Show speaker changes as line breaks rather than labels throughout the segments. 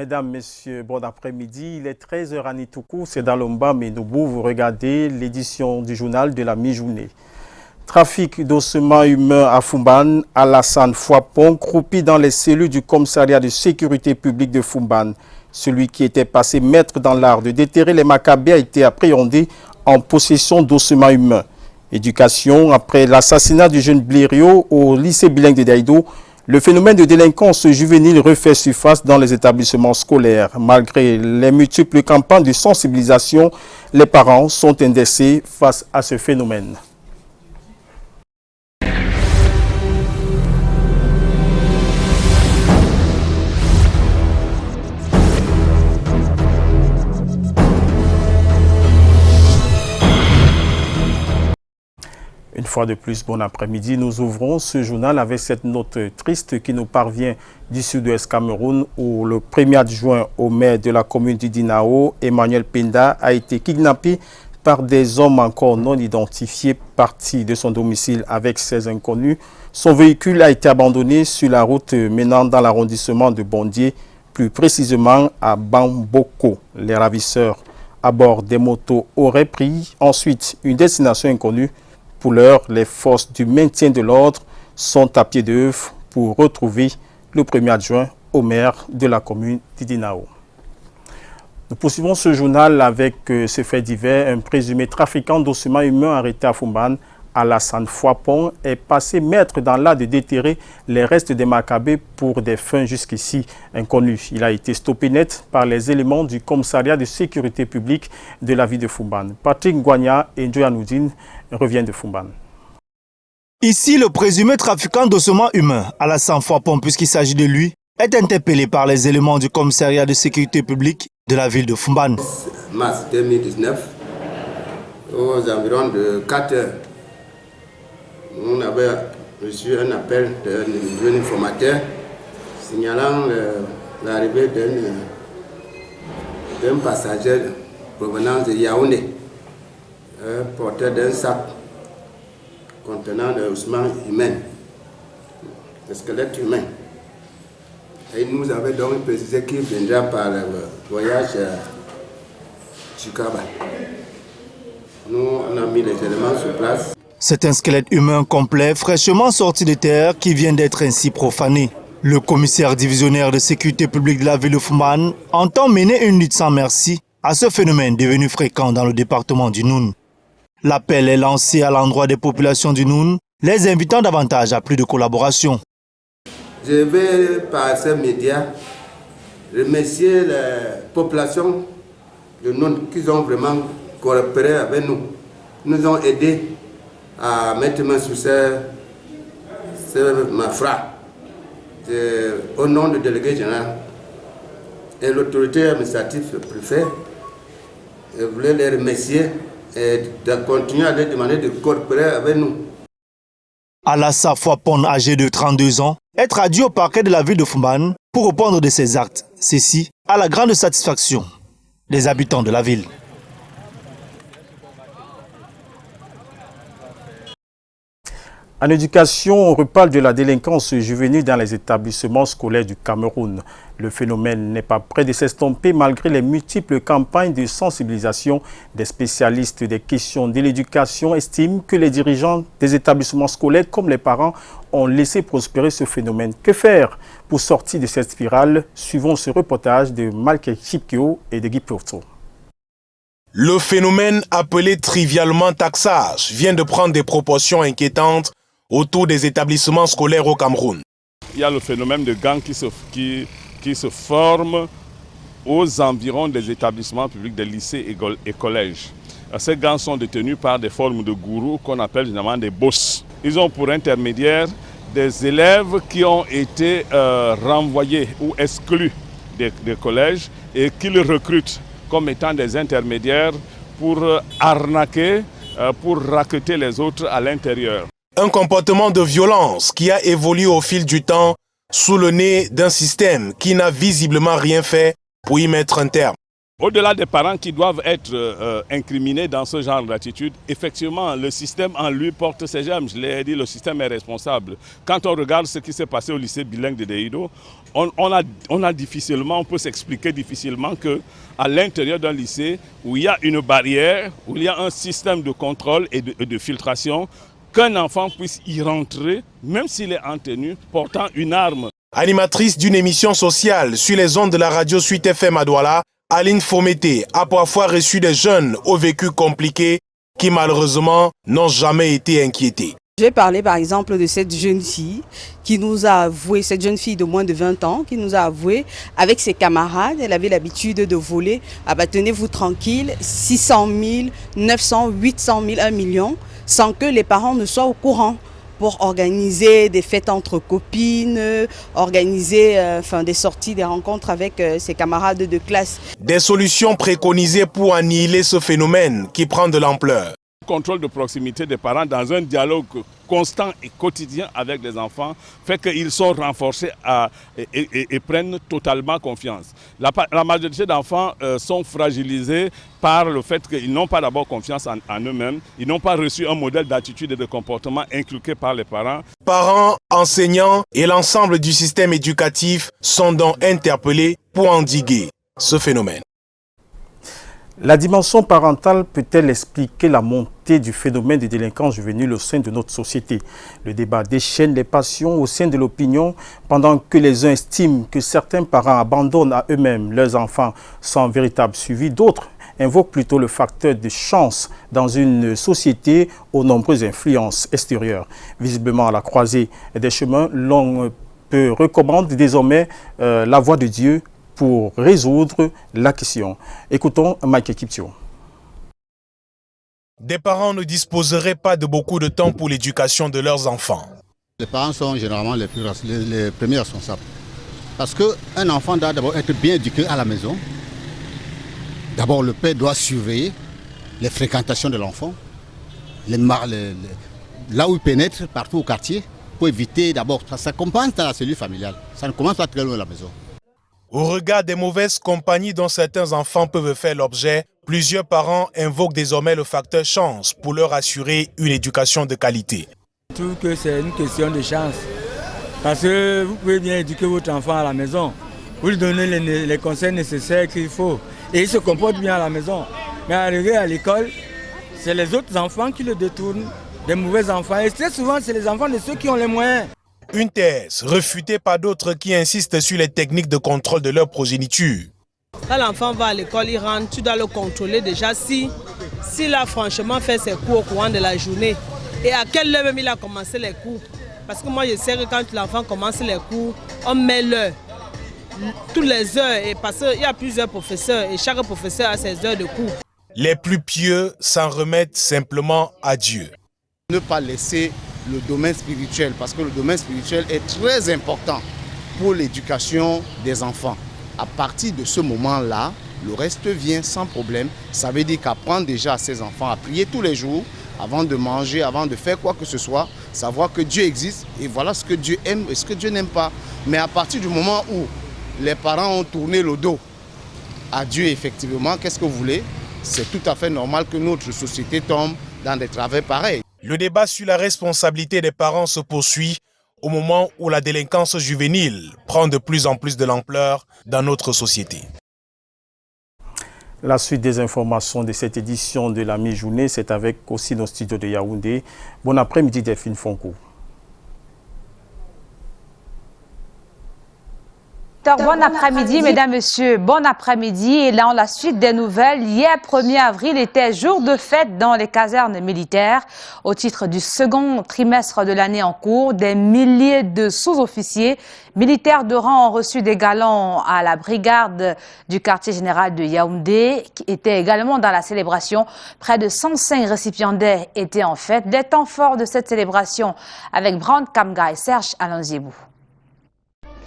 Mesdames, Messieurs, bon après-midi. Il est 13h à Nitoukou, c'est dans l'Omba, mais Noubou, vous regardez l'édition du journal de la mi-journée. Trafic d'ossements humains à Foumban, Alassane Fouapon, croupi dans les cellules du commissariat de sécurité publique de Foumban. Celui qui était passé maître dans l'art de déterrer les macabées a été appréhendé en possession d'ossements humains. Éducation, après l'assassinat du jeune Blériot au lycée bilingue de Daïdo, le phénomène de délinquance juvénile refait surface dans les établissements scolaires. Malgré les multiples campagnes de sensibilisation, les parents sont indécis face à ce phénomène. Une fois de plus, bon après-midi. Nous ouvrons ce journal avec cette note triste qui nous parvient du sud-ouest Cameroun où le premier adjoint au maire de la commune du Dinao, Emmanuel Penda, a été kidnappé par des hommes encore non identifiés partis de son domicile avec ses inconnus. Son véhicule a été abandonné sur la route menant dans l'arrondissement de Bondier, plus précisément à Bamboko. Les ravisseurs à bord des motos auraient pris ensuite une destination inconnue. Pour l'heure, les forces du maintien de l'ordre sont à pied d'œuvre pour retrouver le premier adjoint au maire de la commune d'Idinao. Nous poursuivons ce journal avec ce fait divers. Un présumé trafiquant d'ossements humains arrêté à Foumban, Alassane Fouapon, est passé maître dans l'art de déterrer les restes des macabées pour des fins jusqu'ici inconnues. Il a été stoppé net par les éléments du commissariat de sécurité publique de la ville de Foumban. Patrick Ngwanya et Njoyanoudine reviennent de Foumban.
Ici, le présumé trafiquant d'ossements humains, Alassane Fouapon, puisqu'il s'agit de lui, est interpellé par les éléments du commissariat de sécurité publique de la ville de Foumban.
Mars 2019, aux environs de 4 heures, on avait reçu un appel d'un informateur signalant l'arrivée d'un passager provenant de Yaoundé, porteur d'un sac contenant des ossements humains, des squelettes humains. Et il nous avait donc précisé qu'il viendra par le voyage Chikaba. Nous, on a mis les éléments sur place.
C'est un squelette humain complet, fraîchement sorti de terre, qui vient d'être ainsi profané. Le commissaire divisionnaire de sécurité publique de la ville de Foumban entend mener une lutte sans merci à ce phénomène devenu fréquent dans le département du Noun. L'appel est lancé à l'endroit des populations du Noun, les invitant davantage à plus de collaboration.
Je vais, par ces médias, remercier les populations de Noun qui ont vraiment coopéré avec nous. Ils nous ont aidés à mettre main sur ces malfrats. Au nom du délégué général et l'autorité administrative, le préfet, je voulais les remercier et de continuer à les demander de coopérer avec nous.
Alassane Fouapon, âgé de 32 ans, est traduit au parquet de la ville de Foumban pour répondre de ses actes. Ceci à la grande satisfaction des habitants de la ville.
En éducation, on reparle de la délinquance juvénile dans les établissements scolaires du Cameroun. Le phénomène n'est pas près de s'estomper malgré les multiples campagnes de sensibilisation. Des spécialistes des questions de l'éducation estiment que les dirigeants des établissements scolaires comme les parents ont laissé prospérer ce phénomène. Que faire pour sortir de cette spirale? Suivons ce reportage de Malke Chipkeo et de Guy Porto.
Le phénomène appelé trivialement taxage vient de prendre des proportions inquiétantes autour des établissements scolaires au Cameroun.
Il y a le phénomène de gangs qui se forment aux environs des établissements publics, des lycées et collèges. Ces gangs sont détenus par des formes de gourous qu'on appelle généralement des boss. Ils ont pour intermédiaire des élèves qui ont été renvoyés ou exclus des collèges et qu'ils recrutent comme étant des intermédiaires pour arnaquer, pour racketter les autres à l'intérieur.
Un comportement de violence qui a évolué au fil du temps sous le nez d'un système qui n'a visiblement rien fait pour y mettre un terme.
Au-delà des parents qui doivent être incriminés dans ce genre d'attitude, effectivement, le système en lui porte ses germes. Je l'ai dit, le système est responsable. Quand on regarde ce qui s'est passé au lycée bilingue de Deido, on peut s'expliquer difficilement qu'à l'intérieur d'un lycée où il y a une barrière, où il y a un système de contrôle et de filtration, qu'un enfant puisse y rentrer, même s'il est en tenue, portant une arme.
Animatrice d'une émission sociale sur les ondes de la radio Suite FM à Douala, Aline Fomété a parfois reçu des jeunes au vécu compliqué qui malheureusement n'ont jamais été inquiétés.
Je vais parler par exemple de cette jeune fille qui nous a avoué, cette jeune fille de moins de 20 ans, qui nous a avoué avec ses camarades, elle avait l'habitude de voler, ah bah tenez-vous tranquille, 600 000, 900, 800 000, 1 million, sans que les parents ne soient au courant, pour organiser des fêtes entre copines, organiser des sorties, des rencontres avec ses camarades de classe.
Des solutions préconisées pour annihiler ce phénomène qui prend de l'ampleur.
Le contrôle de proximité des parents dans un dialogue constant et quotidien avec les enfants fait qu'ils sont renforcés et prennent totalement confiance. La majorité d'enfants sont fragilisés par le fait qu'ils n'ont pas d'abord confiance en eux-mêmes, ils n'ont pas reçu un modèle d'attitude et de comportement inculqué par les parents.
Parents, enseignants et l'ensemble du système éducatif sont donc interpellés pour endiguer ce phénomène.
La dimension parentale peut-elle expliquer la montée du phénomène des délinquances juvéniles au sein de notre société? Le débat déchaîne les passions au sein de l'opinion pendant que les uns estiment que certains parents abandonnent à eux-mêmes leurs enfants sans véritable suivi. D'autres invoquent plutôt le facteur de chance dans une société aux nombreuses influences extérieures. Visiblement à la croisée des chemins, l'on recommande désormais la voie de Dieu pour résoudre la question. Écoutons Mike Kiptio.
Des parents ne disposeraient pas de beaucoup de temps pour l'éducation de leurs enfants.
Les parents sont généralement les premiers responsables. Parce qu'un enfant doit d'abord être bien éduqué à la maison. D'abord, le père doit surveiller les fréquentations de l'enfant, là où il pénètre, partout au quartier, pour éviter d'abord, ça commence dans la cellule familiale, ça ne commence pas très loin de la maison.
Au regard des mauvaises compagnies dont certains enfants peuvent faire l'objet, plusieurs parents invoquent désormais le facteur chance pour leur assurer une éducation de qualité.
Je trouve que c'est une question de chance. Parce que vous pouvez bien éduquer votre enfant à la maison. Vous lui donnez les conseils nécessaires qu'il faut. Et il se comporte bien à la maison. Mais arrivé à l'école, c'est les autres enfants qui le détournent, des mauvais enfants. Et très souvent, c'est les enfants de ceux qui ont les moyens.
Une thèse réfutée par d'autres qui insistent sur les techniques de contrôle de leur progéniture.
Quand l'enfant va à l'école, il rentre, tu dois le contrôler déjà s'il a franchement fait ses cours au courant de la journée. Et à quelle heure même il a commencé les cours. Parce que moi je sais que quand l'enfant commence les cours, on met l'heure. Toutes les heures, et parce qu'il y a plusieurs professeurs et chaque professeur a ses heures de cours.
Les plus pieux s'en remettent simplement à Dieu.
Ne pas laisser le domaine spirituel, parce que le domaine spirituel est très important pour l'éducation des enfants. À partir de ce moment-là, le reste vient sans problème. Ça veut dire qu'apprendre déjà à ses enfants à prier tous les jours, avant de manger, avant de faire quoi que ce soit, savoir que Dieu existe et voilà ce que Dieu aime et ce que Dieu n'aime pas. Mais à partir du moment où les parents ont tourné le dos à Dieu, effectivement, qu'est-ce que vous voulez? C'est tout à fait normal que notre société tombe dans des travers pareils.
Le débat sur la responsabilité des parents se poursuit au moment où la délinquance juvénile prend de plus en plus de l'ampleur dans notre société.
La suite des informations de cette édition de la mi-journée, c'est avec aussi nos studios de Yaoundé. Bon après-midi, Delphine Fonko.
Bon après-midi, mesdames, messieurs. Bon après-midi. Et là, la suite des nouvelles. Hier, 1er avril, était jour de fête dans les casernes militaires. Au titre du second trimestre de l'année en cours, des milliers de sous-officiers militaires de rang ont reçu des galons à la brigade du quartier général de Yaoundé, qui était également dans la célébration. Près de 105 récipiendaires étaient en fête. Des temps forts de cette célébration avec Brand Kamga et Serge Alonziebou.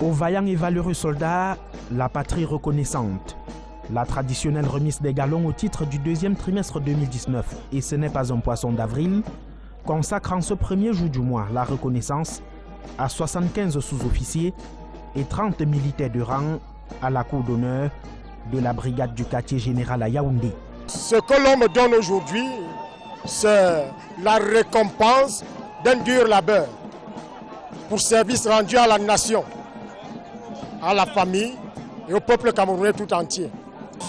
Aux vaillants et valeureux soldats, la patrie reconnaissante. La traditionnelle remise des galons au titre du deuxième trimestre 2019, et ce n'est pas un poisson d'avril, consacre en ce premier jour du mois la reconnaissance à 75 sous-officiers et 30 militaires de rang à la cour d'honneur de la brigade du quartier général à Yaoundé.
Ce que l'on me donne aujourd'hui, c'est la récompense d'un dur labeur pour service rendu à la nation, à la famille et au peuple camerounais tout entier.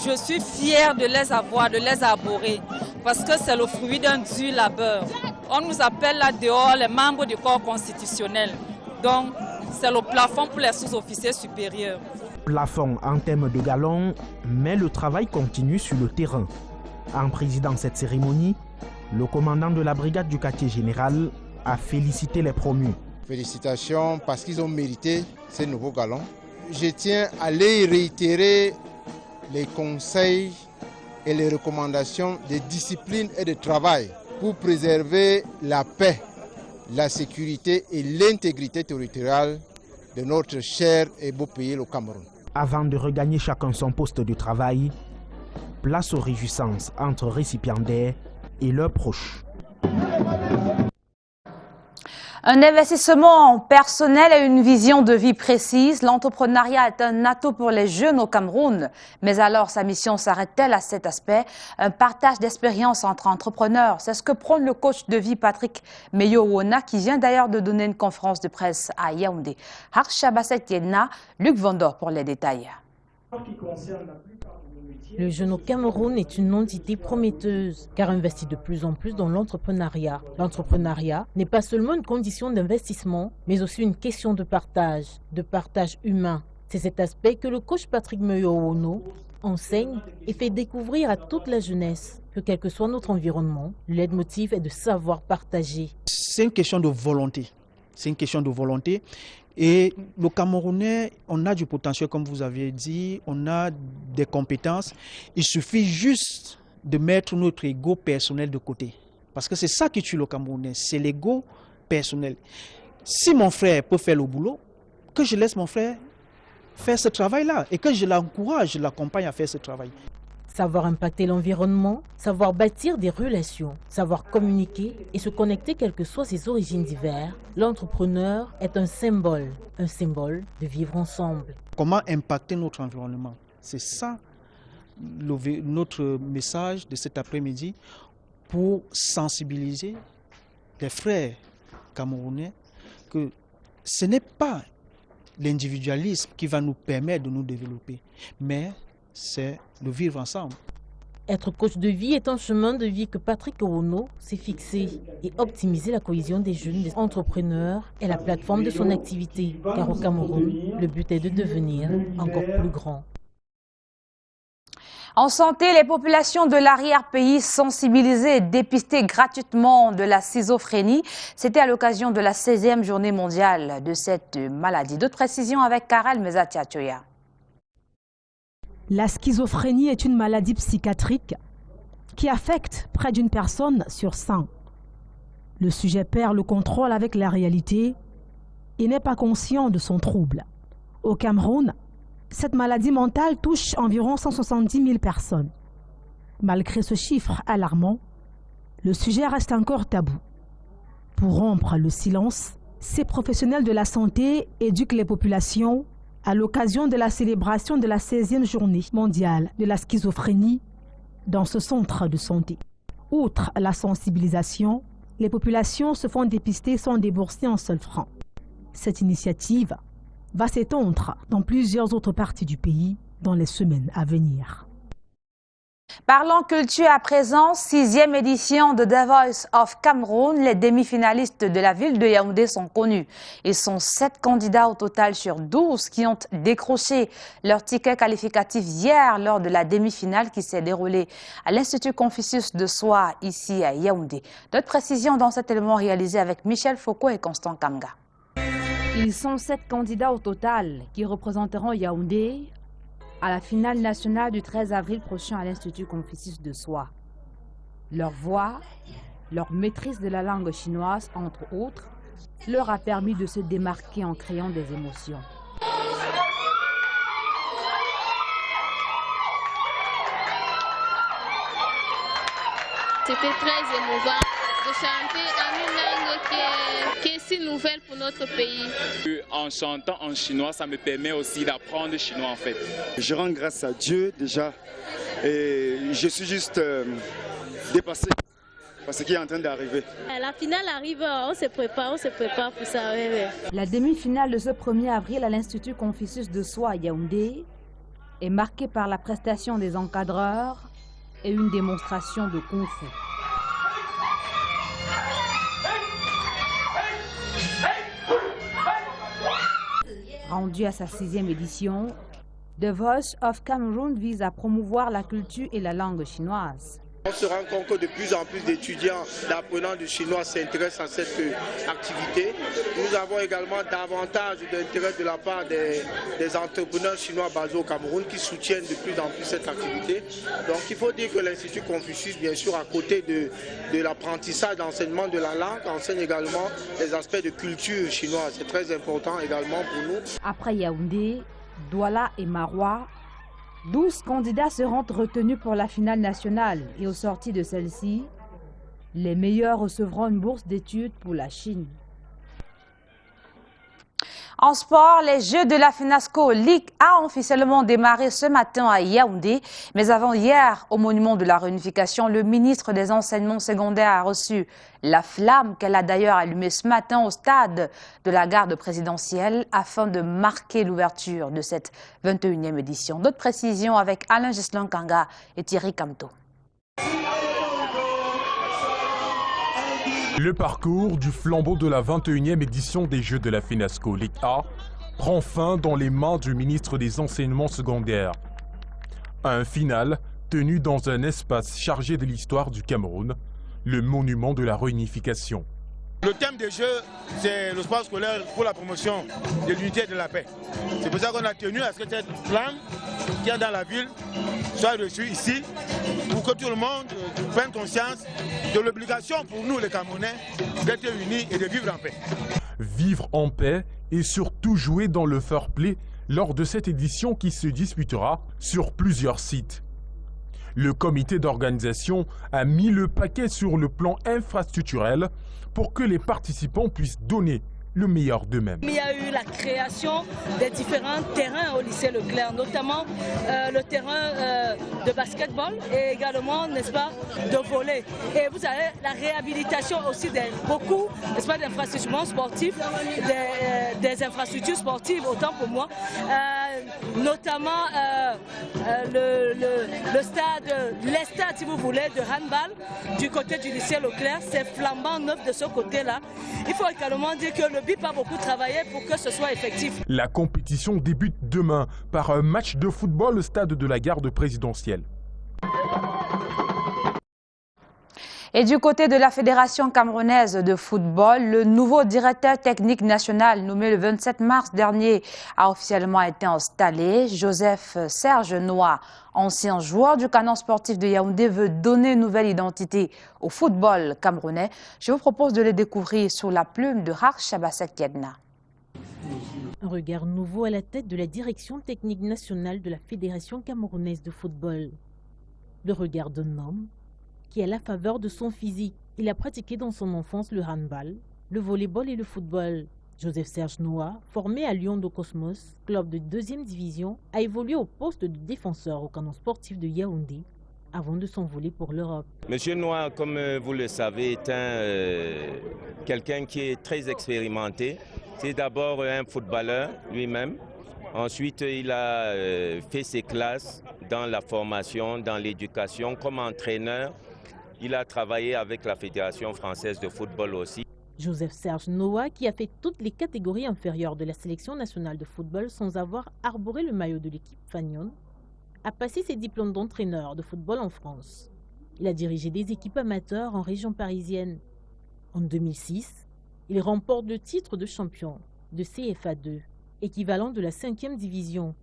Je suis fière de les avoir, de les arborer, parce que c'est le fruit d'un dur labeur. On nous appelle là dehors les membres du corps constitutionnel. Donc, c'est le plafond pour les sous-officiers supérieurs.
Plafond en termes de galons, mais le travail continue sur le terrain. En présidant cette cérémonie, le commandant de la brigade du quartier général a félicité les promus.
Félicitations parce qu'ils ont mérité ces nouveaux galons. Je tiens à les réitérer les conseils et les recommandations de discipline et de travail pour préserver la paix, la sécurité et l'intégrité territoriale de notre cher et beau pays, le Cameroun.
Avant de regagner chacun son poste de travail, place aux réjouissances entre récipiendaires et leurs proches.
Un investissement personnel et une vision de vie précise, l'entrepreneuriat est un atout pour les jeunes au Cameroun. Mais alors, sa mission s'arrête-t-elle à cet aspect? Un partage d'expérience entre entrepreneurs, c'est ce que prône le coach de vie Patrick Meyo-Wona, qui vient d'ailleurs de donner une conférence de presse à Yaoundé. Harsha Basset-Yenna, Luc Vandor pour les détails.
Le jeune au Cameroun est une entité prometteuse car investit de plus en plus dans l'entrepreneuriat. L'entrepreneuriat n'est pas seulement une condition d'investissement, mais aussi une question de partage humain. C'est cet aspect que le coach Patrick Meyo-Wona enseigne et fait découvrir à toute la jeunesse que quel que soit notre environnement, le leitmotiv est de savoir partager.
C'est une question de volonté. C'est une question de volonté. Et le Camerounais, on a du potentiel, comme vous avez dit, on a des compétences. Il suffit juste de mettre notre ego personnel de côté. Parce que c'est ça qui tue le Camerounais, c'est l'ego personnel. Si mon frère peut faire le boulot, que je laisse mon frère faire ce travail-là et que je l'encourage, je l'accompagne à faire ce travail.
Savoir impacter l'environnement, savoir bâtir des relations, savoir communiquer et se connecter quelles que soient ses origines diverses, l'entrepreneur est un symbole de vivre ensemble.
Comment impacter notre environnement? C'est ça notre message de cet après-midi pour sensibiliser les frères camerounais que ce n'est pas l'individualisme qui va nous permettre de nous développer, mais c'est de vivre ensemble.
Être coach de vie est un chemin de vie que Patrick Meyo-Wona s'est fixé et optimiser la cohésion des jeunes des entrepreneurs est la plateforme de son activité. Car au Cameroun, le but est de devenir encore plus grand.
En santé, les populations de l'arrière-pays sensibilisées et dépistées gratuitement de la schizophrénie. C'était à l'occasion de la 16e journée mondiale de cette maladie. D'autres précisions avec Karel Mezatiatoya.
La schizophrénie est une maladie psychiatrique qui affecte près d'une personne sur 100. Le sujet perd le contrôle avec la réalité et n'est pas conscient de son trouble. Au Cameroun, cette maladie mentale touche environ 170 000 personnes. Malgré ce chiffre alarmant, le sujet reste encore tabou. Pour rompre le silence, ces professionnels de la santé éduquent les populations à l'occasion de la célébration de la 16e journée mondiale de la schizophrénie dans ce centre de santé. Outre la sensibilisation, les populations se font dépister sans débourser un seul franc. Cette initiative va s'étendre dans plusieurs autres parties du pays dans les semaines à venir.
Parlons culture à présent, 6e édition de The Voice of Cameroun. Les demi-finalistes de la ville de Yaoundé sont connus. Ils sont 7 candidats au total sur 12 qui ont décroché leur ticket qualificatif hier lors de la demi-finale qui s'est déroulée à l'Institut Confucius de Soie ici à Yaoundé. D'autres précisions dans cet élément réalisé avec Michel Foucault et Constant Kamga.
Ils sont 7 candidats au total qui représenteront Yaoundé à la finale nationale du 13 avril prochain à l'Institut Confucius de Soie. Leur voix, leur maîtrise de la langue chinoise, entre autres, leur a permis de se démarquer en créant des émotions.
C'était très émouvant de chanter en une langue qui est aussi nouvelle pour notre pays.
En chantant en chinois, ça me permet aussi d'apprendre chinois en fait.
Je rends grâce à Dieu déjà et je suis juste dépassé par ce qui est en train d'arriver.
La finale arrive, on se prépare pour ça. Oui.
La demi-finale de ce 1er avril à l'Institut Confucius de Soie à Yaoundé est marquée par la prestation des encadreurs et une démonstration de kung-fu. Rendu à sa 6e édition, The Voice of Cameroon vise à promouvoir la culture et la langue chinoise.
On se rend compte que de plus en plus d'étudiants, d'apprenants du chinois s'intéressent à cette activité. Nous avons également davantage d'intérêt de la part des entrepreneurs chinois basés au Cameroun qui soutiennent de plus en plus cette activité. Donc il faut dire que l'Institut Confucius, bien sûr, à côté de l'apprentissage, d'enseignement de la langue, enseigne également les aspects de culture chinoise. C'est très important également pour nous.
Après Yaoundé, Douala et Maroua, 12 candidats seront retenus pour la finale nationale et au sorti de celle-ci, les meilleurs recevront une bourse d'études pour la Chine.
En sport, les Jeux de la FENASCO Ligue A ont officiellement démarré ce matin à Yaoundé. Mais avant hier, au monument de la réunification, le ministre des Enseignements secondaires a reçu la flamme qu'elle a d'ailleurs allumée ce matin au stade de la garde présidentielle afin de marquer l'ouverture de cette 21e édition. D'autres précisions avec Alain Gislin Kanga et Thierry Camto.
Le parcours du flambeau de la 21e édition des Jeux de la FENASCO Ligue A prend fin dans les mains du ministre des Enseignements secondaires. Un final tenu dans un espace chargé de l'histoire du Cameroun, le monument de la réunification.
Le thème des Jeux, c'est le sport scolaire pour la promotion de l'unité et de la paix. C'est pour ça qu'on a tenu à ce que cette flamme qui est dans la ville soit reçue ici pour que tout le monde prenne conscience de l'obligation pour nous les Camerounais d'être unis et de vivre en paix.
Vivre en paix et surtout jouer dans le fair play lors de cette édition qui se disputera sur plusieurs sites. Le comité d'organisation a mis le paquet sur le plan infrastructurel pour que les participants puissent donner le meilleur d'eux-mêmes.
Il y a eu la création des différents terrains au lycée Leclerc, notamment le terrain de basketball et également, n'est-ce pas, de volley. Et vous avez la réhabilitation aussi de beaucoup, n'est-ce pas, d'infrastructures sportives, des infrastructures sportives, autant pour moi, notamment le stade, les stades, si vous voulez, de handball du côté du lycée Leclerc, c'est flambant neuf de ce côté-là. Il faut également dire que le BIP a beaucoup travaillé pour que ce soit effectif.
La compétition débute demain par un match de football au stade de la garde présidentielle.
Et du côté de la Fédération camerounaise de football, le nouveau directeur technique national nommé le 27 mars dernier a officiellement été installé. Joseph Serge Noah, ancien joueur du Canon sportif de Yaoundé, veut donner une nouvelle identité au football camerounais. Je vous propose de le découvrir sous la plume de Har Chabasek Yedna.
Un regard nouveau à la tête de la direction technique nationale de la Fédération camerounaise de football. Le regard d'un homme qui, à la faveur de son physique, il a pratiqué dans son enfance le handball, le volleyball et le football. Joseph Serge Noah, formé à Lyon de Cosmos, club de 2e division, a évolué au poste de défenseur au Canon sportif de Yaoundé avant de s'envoler pour l'Europe.
Monsieur Noah, comme vous le savez, est quelqu'un qui est très expérimenté. C'est d'abord un footballeur lui-même. Ensuite, il a fait ses classes dans la formation, dans l'éducation, comme entraîneur. Il a travaillé avec la Fédération française de football aussi.
Joseph Serge Noah, qui a fait toutes les catégories inférieures de la sélection nationale de football sans avoir arboré le maillot de l'équipe Fagnon, a passé ses diplômes d'entraîneur de football en France. Il a dirigé des équipes amateurs en région parisienne. En 2006, il remporte le titre de champion de CFA2, équivalent de la 5e division.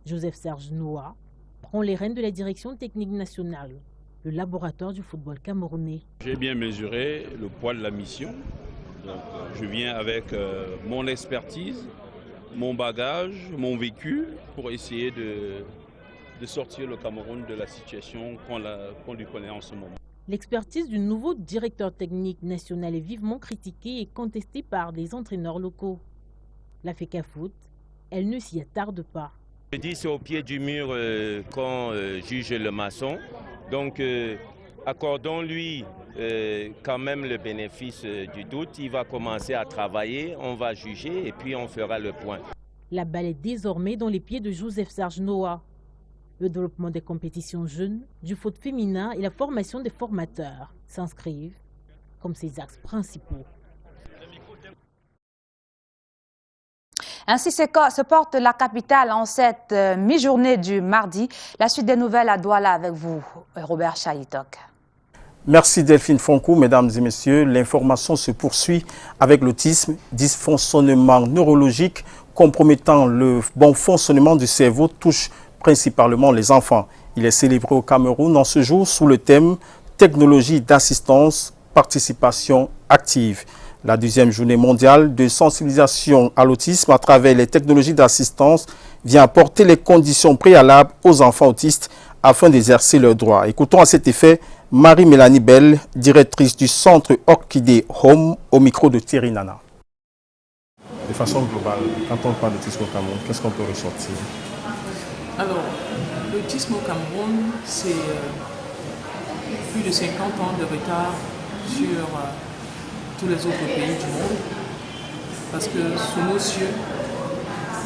Joseph Serge Noah prend les rênes de la direction technique nationale, le laboratoire du football camerounais.
J'ai bien mesuré le poids de la mission. Donc, je viens avec mon expertise, mon bagage, mon vécu pour essayer de sortir le Cameroun de la situation qu'on lui connaît en ce moment.
L'expertise du nouveau directeur technique national est vivement critiquée et contestée par des entraîneurs locaux. La FECAFOOT, elle ne s'y attarde pas.
Je dis c'est au pied du mur qu'on juge le maçon. Donc accordons-lui quand même le bénéfice du doute. Il va commencer à travailler, on va juger et puis on fera le point.
La balle est désormais dans les pieds de Joseph Serge Noah. Le développement des compétitions jeunes, du foot féminin et la formation des formateurs s'inscrivent comme ses axes principaux.
Ainsi se porte la capitale en cette mi-journée du mardi. La suite des nouvelles à Douala avec vous, Robert Chahitok.
Merci Delphine Fonkou. Mesdames et messieurs, l'information se poursuit avec l'autisme, dysfonctionnement neurologique compromettant le bon fonctionnement du cerveau touche principalement les enfants. Il est célébré au Cameroun en ce jour sous le thème « Technologie d'assistance, participation active ». La 2e journée mondiale de sensibilisation à l'autisme à travers les technologies d'assistance vient apporter les conditions préalables aux enfants autistes afin d'exercer leurs droits. Écoutons à cet effet Marie-Mélanie Bell, directrice du centre Orchidée Home, au micro de Thierry Nana. De façon globale, quand on parle d'autisme au Cameroun, qu'est-ce qu'on peut ressortir?
Alors, l'autisme au Cameroun, c'est plus de 50 ans de retard sur tous les autres pays du monde, parce que sous nos cieux,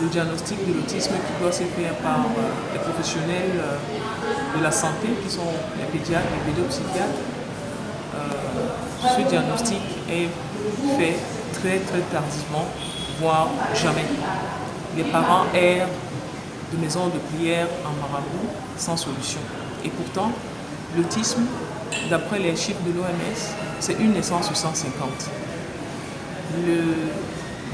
le diagnostic de l'autisme qui doit se faire par les professionnels de la santé, qui sont les pédiatres, les pédopsychiatres, ce diagnostic est fait très très tardivement, voire jamais. Les parents errent de maisons de prière en marabout sans solution. Et pourtant, l'autisme, d'après les chiffres de l'OMS, c'est une naissance sur 150. Le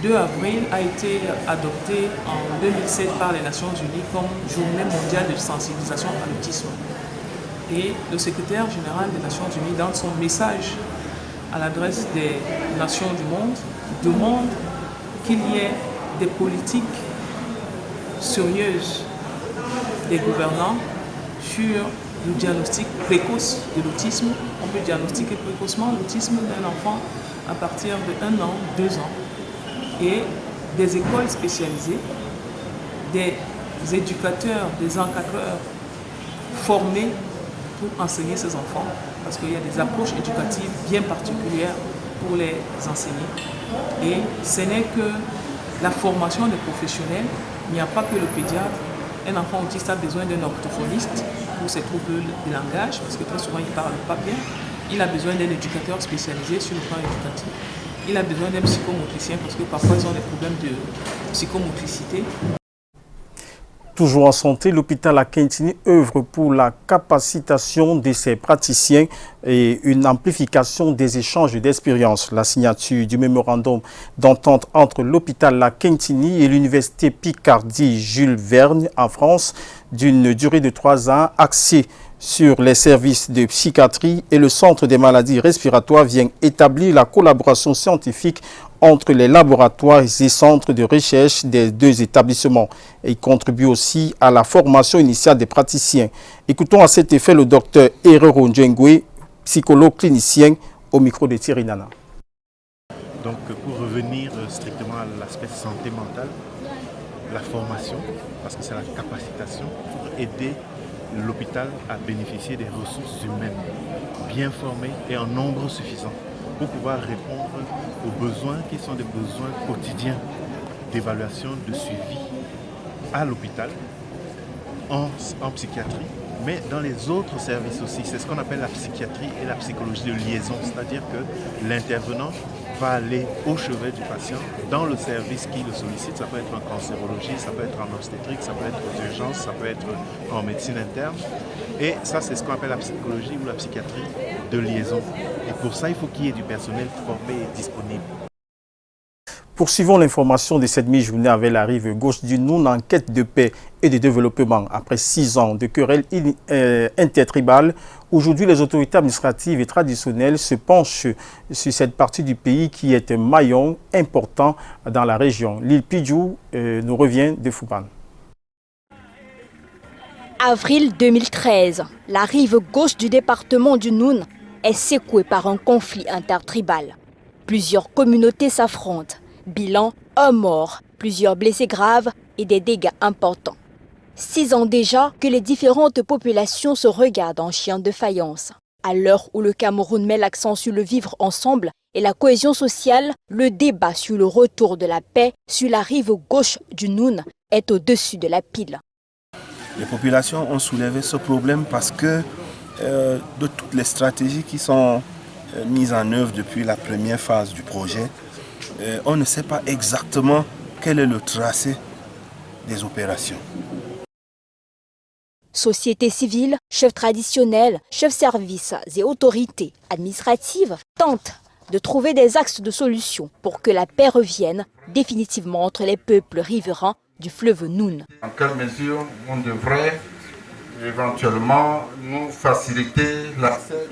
2 avril a été adopté en 2007 par les Nations Unies comme Journée mondiale de sensibilisation à l'autisme. Et le secrétaire général des Nations Unies, dans son message à l'adresse des nations du monde, demande qu'il y ait des politiques sérieuses des gouvernants sur le diagnostic précoce de l'autisme. On peut diagnostiquer précocement l'autisme d'un enfant à partir de 1 an, 2 ans. Et des écoles spécialisées, des éducateurs, des encadreurs formés pour enseigner ces enfants, parce qu'il y a des approches éducatives bien particulières pour les enseigner. Et ce n'est que la formation des professionnels. Il n'y a pas que le pédiatre. Un enfant autiste a besoin d'un orthophoniste pour ses troubles de langage, parce que très souvent il ne parle pas bien. Il a besoin d'un éducateur spécialisé sur le plan éducatif. Il a besoin d'un psychomotricien, parce que parfois ils ont des problèmes de psychomotricité.
Toujours en santé, l'hôpital à Kintini œuvre pour la capacitation de ses praticiens et une amplification des échanges d'expériences. La signature du mémorandum d'entente entre l'hôpital à Kintini et l'université Picardie Jules Verne en France d'une durée de 3 ans axée sur les services de psychiatrie et le centre des maladies respiratoires vient établir la collaboration scientifique entre les laboratoires et centres de recherche des 2 établissements. Il contribue aussi à la formation initiale des praticiens. Écoutons à cet effet le docteur Herero Ndjengwe, psychologue clinicien, au micro de Thierry Nana.
Donc pour revenir strictement à l'aspect santé mentale, la formation, parce que c'est la capacitation pour aider l'hôpital à bénéficier des ressources humaines bien formées et en nombre suffisant, pour pouvoir répondre aux besoins qui sont des besoins quotidiens d'évaluation, de suivi à l'hôpital, en psychiatrie, mais dans les autres services aussi. C'est ce qu'on appelle la psychiatrie et la psychologie de liaison, c'est-à-dire que l'intervenant va aller au chevet du patient dans le service qui le sollicite. Ça peut être en cancérologie, ça peut être en obstétrique, ça peut être aux urgences, ça peut être en médecine interne. Et ça, c'est ce qu'on appelle la psychologie ou la psychiatrie de liaison. Et pour ça, il faut qu'il y ait du personnel formé et disponible.
Poursuivons l'information de cette mi-journée avec la rive gauche du Noun en quête de paix et de développement. Après 6 ans de querelles intertribales, aujourd'hui les autorités administratives et traditionnelles se penchent sur cette partie du pays qui est un maillon important dans la région. L'île Pidjou nous revient de Foupan.
Avril 2013, la rive gauche du département du Noun
est secoué par un conflit intertribal. Plusieurs communautés s'affrontent. Bilan, un mort, plusieurs blessés graves et des dégâts importants. 6 ans déjà que les différentes populations se regardent en chien de faïence. À l'heure où le Cameroun met l'accent sur le vivre ensemble et la cohésion sociale, le débat sur le retour de la paix sur la rive gauche du Noun est au-dessus de la pile.
Les populations ont soulevé ce problème parce que de toutes les stratégies qui sont mises en œuvre depuis la première phase du projet, on ne sait pas exactement quel est le tracé des opérations.
Société civile, chefs traditionnels, chefs services et autorités administratives tentent de trouver des axes de solution pour que la paix revienne définitivement entre les peuples riverains du fleuve Noun.
En quelle mesure on devrait éventuellement nous faciliter l'accès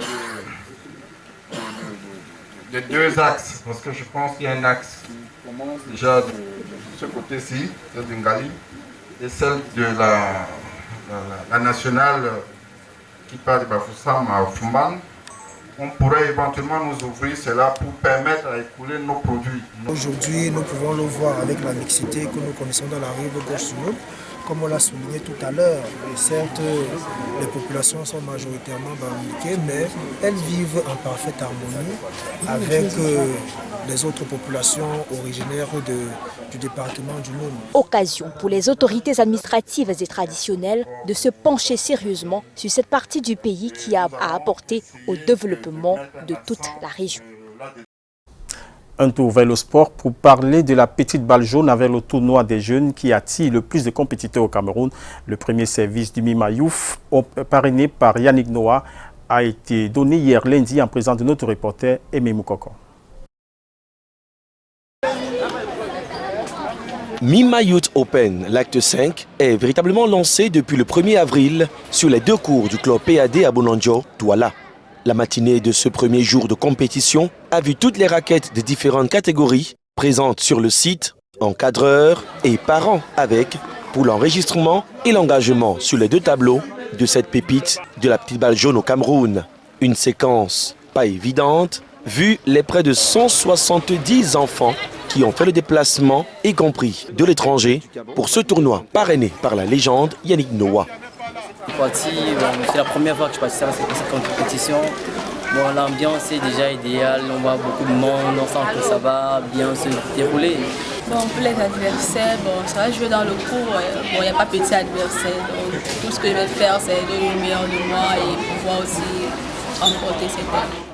des 2 axes, parce que je pense qu'il y a un axe qui commence déjà de ce côté-ci, celle d'Ingali, et celle de la nationale qui part de Bafoussam à Fumban. On pourrait éventuellement nous ouvrir cela pour permettre à écouler nos produits.
Aujourd'hui, nous pouvons le voir avec la mixité que nous connaissons dans la rive gauche du Noun. Comme on l'a souligné tout à l'heure, certes, les populations sont majoritairement bamilquées, mais elles vivent en parfaite harmonie avec les autres populations originaires du département du Noun.
Occasion pour les autorités administratives et traditionnelles de se pencher sérieusement sur cette partie du pays qui a à apporter au développement de toute la région.
Un tour vers le sport pour parler de la petite balle jaune avec le tournoi des jeunes qui attire le plus de compétiteurs au Cameroun. Le premier service du Mima Youf, parrainé par Yannick Noah, a été donné hier lundi en présence de notre reporter Aimé Moukoko.
Mima Youth Open, l'acte 5, est véritablement lancé depuis le 1er avril sur les 2 cours du club PAD à Bonanjo, Douala. La matinée de ce premier jour de compétition a vu toutes les raquettes de différentes catégories présentes sur le site, encadreurs et parents avec, pour l'enregistrement et l'engagement sur les 2 tableaux de cette pépite de la petite balle jaune au Cameroun. Une séquence pas évidente, vu les près de 170 enfants qui ont fait le déplacement, y compris de l'étranger, pour ce tournoi parrainé par la légende Yannick Noah.
C'est la première fois que je participe à cette compétition. Bon, l'ambiance est déjà idéale, on voit beaucoup de monde, on sent que ça va bien se dérouler.
Bon, pour les adversaires, ça va jouer dans le cours. Il n'y a pas petit adversaire. Donc, tout ce que je vais faire, c'est donner le meilleur de moi et pouvoir aussi remporter cette année.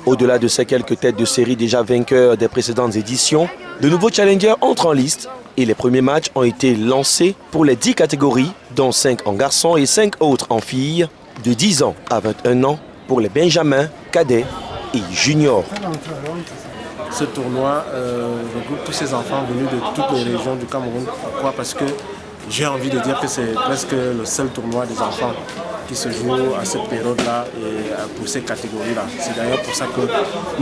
Au-delà de ces quelques têtes de série déjà vainqueurs des précédentes éditions, de nouveaux challengers entrent en liste et les premiers matchs ont été lancés pour les 10 catégories, dont 5 en garçons et 5 autres en filles, de 10 ans à 21 ans pour les benjamins, cadets et juniors.
Ce tournoi regroupe tous ces enfants venus de toutes les régions du Cameroun. Pourquoi? Parce que j'ai envie de dire que c'est presque le seul tournoi des enfants qui se joue à cette période-là et pour ces catégories-là. C'est d'ailleurs pour ça que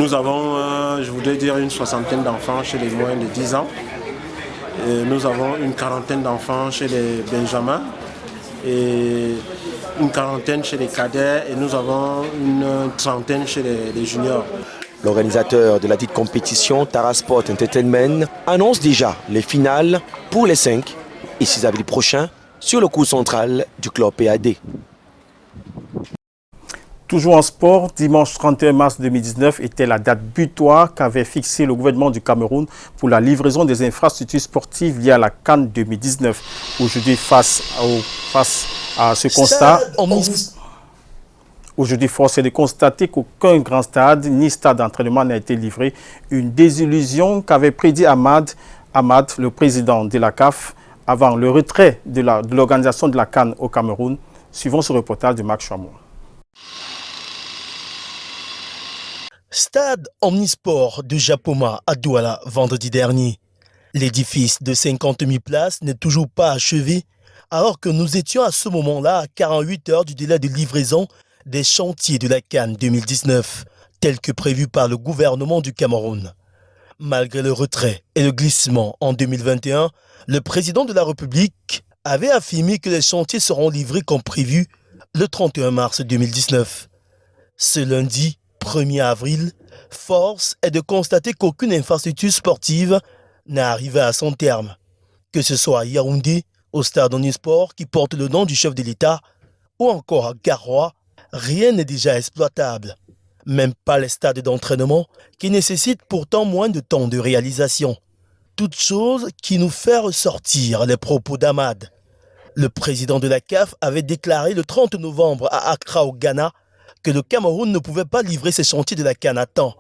nous avons, je voudrais dire, une 60aine d'enfants chez les moins de 10 ans. Et nous avons une 40aine d'enfants chez les benjamins et une 40aine chez les cadets et nous avons une 30aine chez les juniors.
L'organisateur de la dite compétition, Tara Sport Entertainment, annonce déjà les finales pour les 5 et 6 avril prochain sur le cours central du club PAD.
Toujours en sport, dimanche 31 mars 2019 était la date butoir qu'avait fixée le gouvernement du Cameroun pour la livraison des infrastructures sportives liées à la CAN 2019. Aujourd'hui, face à ce constat, aujourd'hui, force est de constater qu'aucun grand stade ni stade d'entraînement n'a été livré. Une désillusion qu'avait prédit Ahmad, le président de la CAF, avant le retrait de l'organisation de la CAN au Cameroun. Suivons ce reportage de Marc Chameau.
Stade omnisport de Japoma à Douala vendredi dernier. L'édifice de 50 000 places n'est toujours pas achevé, alors que nous étions à ce moment-là à 48 heures du délai de livraison des chantiers de la CAN 2019, tel que prévu par le gouvernement du Cameroun. Malgré le retrait et le glissement en 2021, le président de la République avait affirmé que les chantiers seront livrés comme prévu le 31 mars 2019. Ce lundi 1er avril, force est de constater qu'aucune infrastructure sportive n'est arrivée à son terme. Que ce soit à Yaoundé, au stade Omnisport qui porte le nom du chef de l'État, ou encore à Garoua, rien n'est déjà exploitable. Même pas les stades d'entraînement qui nécessitent pourtant moins de temps de réalisation. Toute chose qui nous fait ressortir les propos d'Ahmad. Le président de la CAF avait déclaré le 30 novembre à Accra au Ghana que le Cameroun ne pouvait pas livrer ses chantiers de la CAN à temps,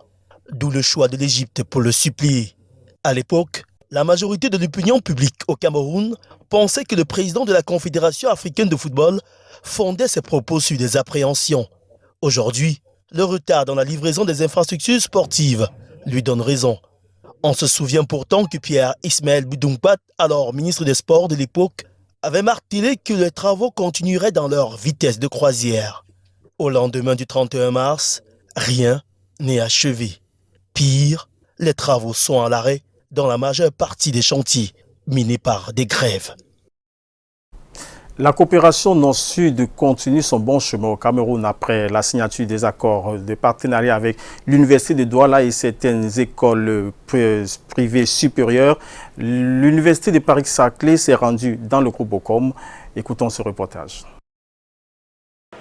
d'où le choix de l'Égypte pour le supplier. À l'époque, la majorité de l'opinion publique au Cameroun pensait que le président de la Confédération africaine de football fondait ses propos sur des appréhensions. Aujourd'hui, le retard dans la livraison des infrastructures sportives lui donne raison. On se souvient pourtant que Pierre Ismaël Boudoumpat, alors ministre des Sports de l'époque, avait martelé que les travaux continueraient dans leur vitesse de croisière. Au lendemain du 31 mars, rien n'est achevé. Pire, les travaux sont à l'arrêt dans la majeure partie des chantiers minés par des grèves.
La coopération Nord-Sud continue son bon chemin au Cameroun après la signature des accords de partenariat avec l'Université de Douala et certaines écoles privées supérieures. L'Université de Paris-Saclay s'est rendue dans le groupe Bokom. Écoutons ce reportage.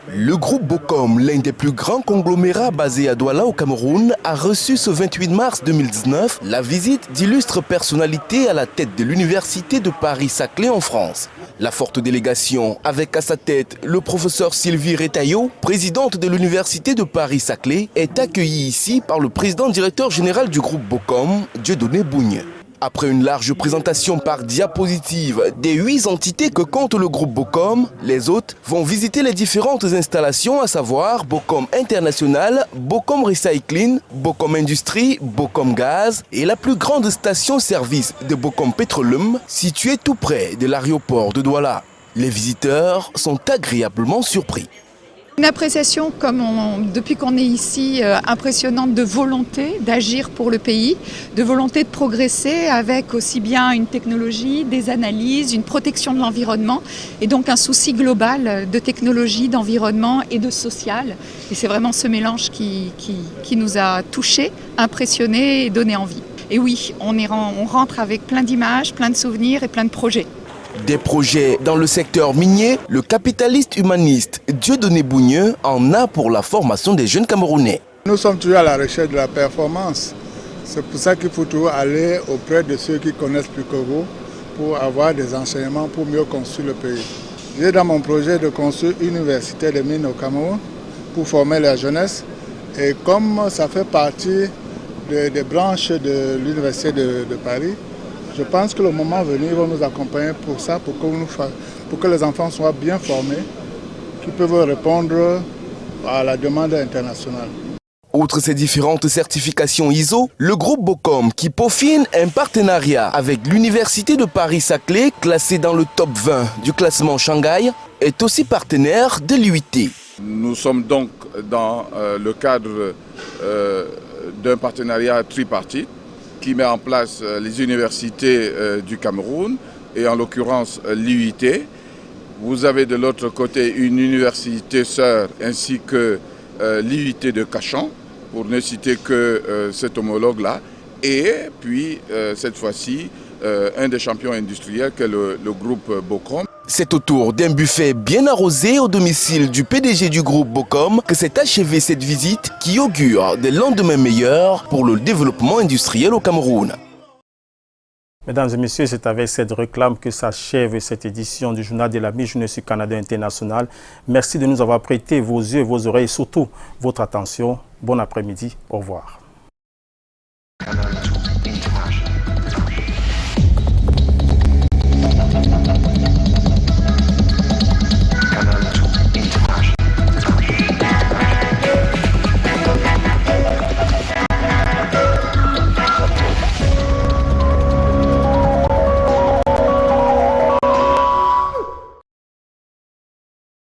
Le groupe Bokom, l'un des plus grands conglomérats basés à Douala au Cameroun, a reçu ce 28 mars 2019 la visite d'illustres personnalités à la tête de l'Université de Paris-Saclay en France. La forte délégation, avec à sa tête le professeur Sylvie Retailleau, présidente de l'Université de Paris-Saclay, est accueillie ici par le président directeur général du groupe Bokom, Dieudonné Bougne. Après une large présentation par diapositive des 8 entités que compte le groupe Bokom, les hôtes vont visiter les différentes installations, à savoir Bokom International, Bokom Recycling, Bokom Industrie, Bokom Gaz et la plus grande station-service de Bokom Petroleum, située tout près de l'aéroport de Douala. Les visiteurs sont agréablement surpris.
Une appréciation, depuis qu'on est ici, impressionnante de volonté d'agir pour le pays, de volonté de progresser avec aussi bien une technologie, des analyses, une protection de l'environnement et donc un souci global de technologie, d'environnement et de social. Et c'est vraiment ce mélange qui nous a touchés, impressionnés et donné envie. Et oui, on rentre avec plein d'images, plein de souvenirs et plein de projets.
Des projets dans le secteur minier, le capitaliste humaniste Dieudonné Bougne en a pour la formation des jeunes Camerounais.
Nous sommes toujours à la recherche de la performance. C'est pour ça qu'il faut toujours aller auprès de ceux qui connaissent plus que vous pour avoir des enseignements pour mieux construire le pays. J'ai dans mon projet de construire une université de mines au Cameroun pour former la jeunesse. Et comme ça fait partie des branches de l'Université de Paris, je pense que le moment venu, ils vont nous accompagner pour ça, pour que les enfants soient bien formés, qu'ils peuvent répondre à la demande internationale.
Outre ces différentes certifications ISO, le groupe Bokom, qui peaufine un partenariat avec l'Université de Paris-Saclay, classée dans le top 20 du classement Shanghai, est aussi partenaire de l'UIT.
Nous sommes donc dans le cadre d'un partenariat tripartite qui met en place les universités du Cameroun et en l'occurrence l'UIT. Vous avez de l'autre côté une université sœur ainsi que l'UIT de Cachan, pour ne citer que cet homologue-là. Et puis cette fois-ci, un des champions industriels que le groupe Bokom.
C'est autour d'un buffet bien arrosé au domicile du PDG du groupe Bokom que s'est achevée cette visite qui augure des lendemains meilleurs pour le développement industriel au Cameroun.
Mesdames et messieurs, c'est avec cette réclame que s'achève cette édition du Journal de la Mi-Journée Canada International. Merci de nous avoir prêté vos yeux, vos oreilles et surtout votre attention. Bon après-midi. Au revoir.